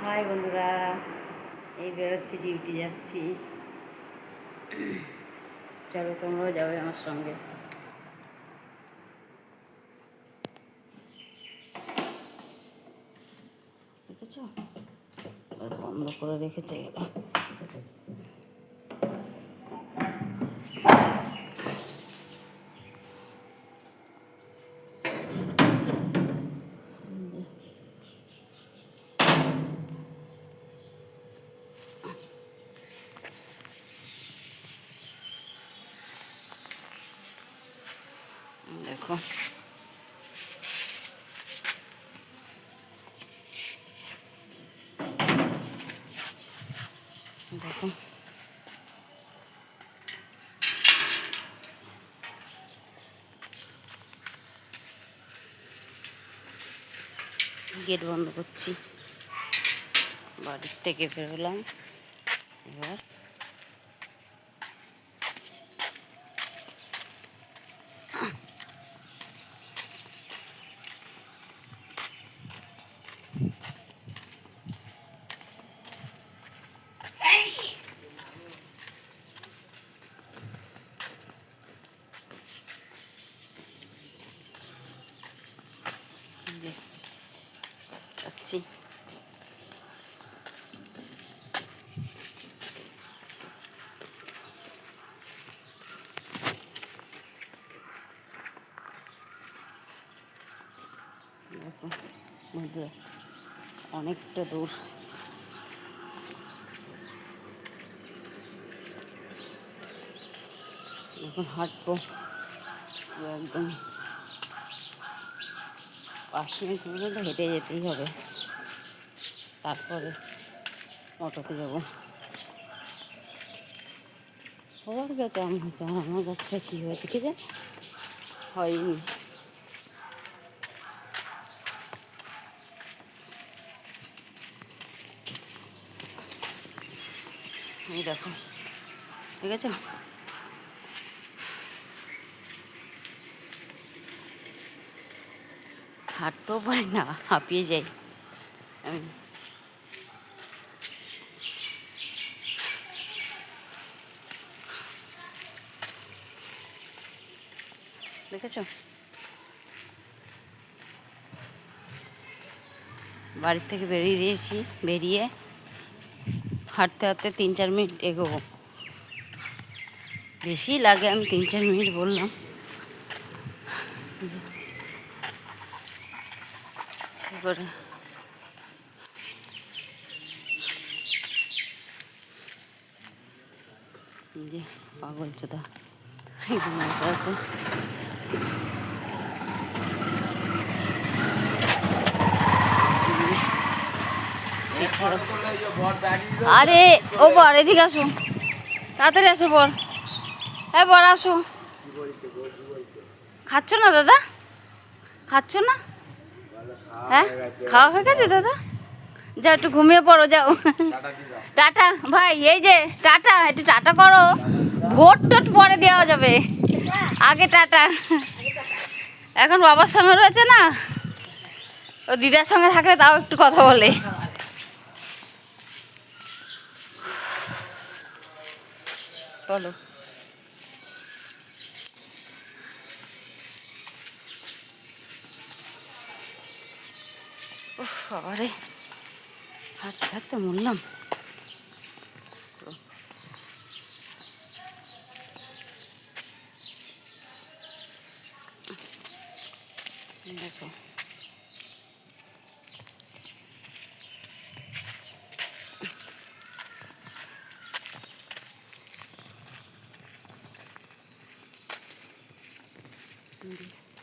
High বন্ধুরা, এই বেরোচ্ছি, ডিউটি যাচ্ছি। চলো তোমরাও যাবে আমার সঙ্গে। দেখেছ বন্ধ করে রেখেছে এরা। দেখো দেখো গেট বন্ধ করছি, বাড়ির থেকে বেরোলাম। এবার যাচ্ছি। দেখো বন্ধুরা, অনেকটা দূর। এখন হাঁটবো একদম 5 মিনিট পর্যন্ত হেঁটে যেতেই হবে, তারপরে অটোতে যাবো। সবার গাছে আম হয়েছে, আর আমার গাছটা কী হয়েছে কি যে হয়নি। এই দেখো, ঠিক আছে, হাঁটতেও পারি না, হাঁপিয়ে যাই আমি। দেখেছো, বাড়ির থেকে বেরিয়েছি, বেরিয়ে হাঁটতে হাঁটতে 3-4 মিনিট এগোবো। বেশি লাগে, আমি 3-4 মিনিট বললাম। সে করে যে পাগল চোদা একদম বসে আছে। আরে ও বর, এদিকে আসো, তাড়াতাড়ি আসো বর। হ্যাঁ বর, আসো। খাচ্ছ না দাদা? খাচ্ছ না? হ্যাঁ, খাওয়া হয়ে গেছে দাদা? যাও একটু ঘুমিয়ে পড়ো, যাও। টাটা ভাই, এই যে টাটা, একটু টাটা করো। ভোট টোট পরে দেওয়া যাবে, আগে টাটা। এখন বাবার সঙ্গে রয়েছে না, ও দিদার সঙ্গে থাকলে তাও একটু কথা বলে। বলো, উফ বাবারে, হাঁটতে হাঁটতে মরলাম। দেখো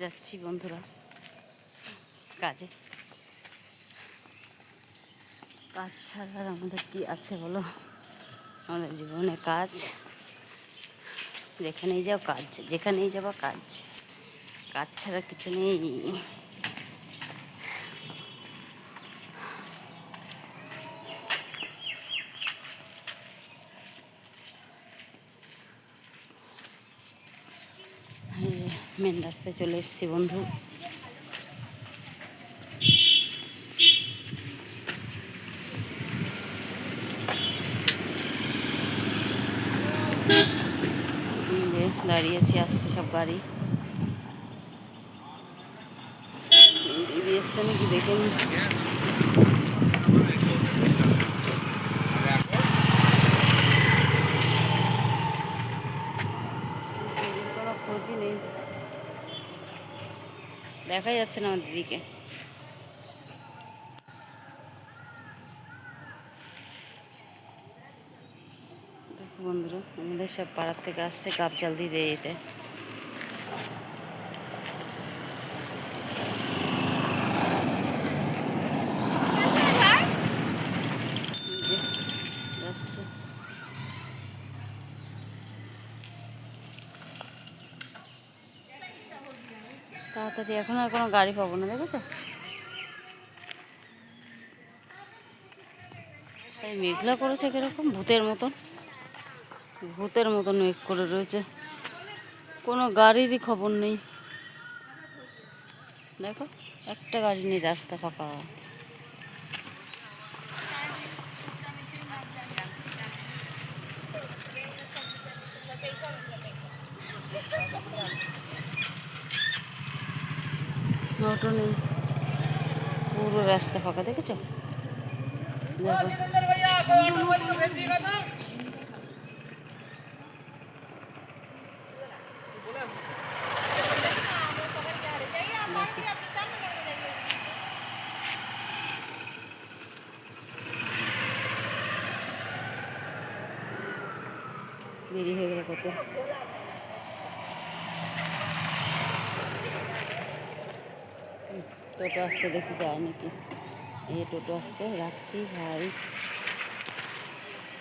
যাচ্ছি বন্ধুরা কাজে। কাজ ছাড়া আর আমাদের কি আছে বলো? আমাদের জীবনে কাজ, যেখানেই যাও কাজ, যেখানেই যাবো কাজ, কাজ ছাড়া কিছু নেই। মেন রাস্তায় চলে এসেছি বন্ধু। দাঁড়িয়েছি, আসছে সব গাড়ি। দিদি এসছে নাকি দেখে নি। কোনো খোঁজই নেই, দেখাই যাচ্ছে না আমার দিদিকে। দেখো বন্ধুরা, আমাদের সব পাড়ার থেকে আসছে কাপ জাল দিয়ে যেতে। যাচ্ছে তাড়াতাড়ি, এখন আর কোনো গাড়ি পাবো না, দেখেছো? তাই মেঘলা করেছে কিরকম ভূতের মতন, ভূতের মতন মেঘ করে রয়েছে, কোনো গাড়িরই খবর নেই। দেখো একটা গাড়ি নেই, রাস্তা ফাঁকা। অটো নেই, পুরো রাস্তা ফাঁকা, দেখেছো? দেরি হয়ে গেল কত। টোটো আসছে, দেখি যায় নাকি। এই টোটো আসছে, রাখছি ভাই।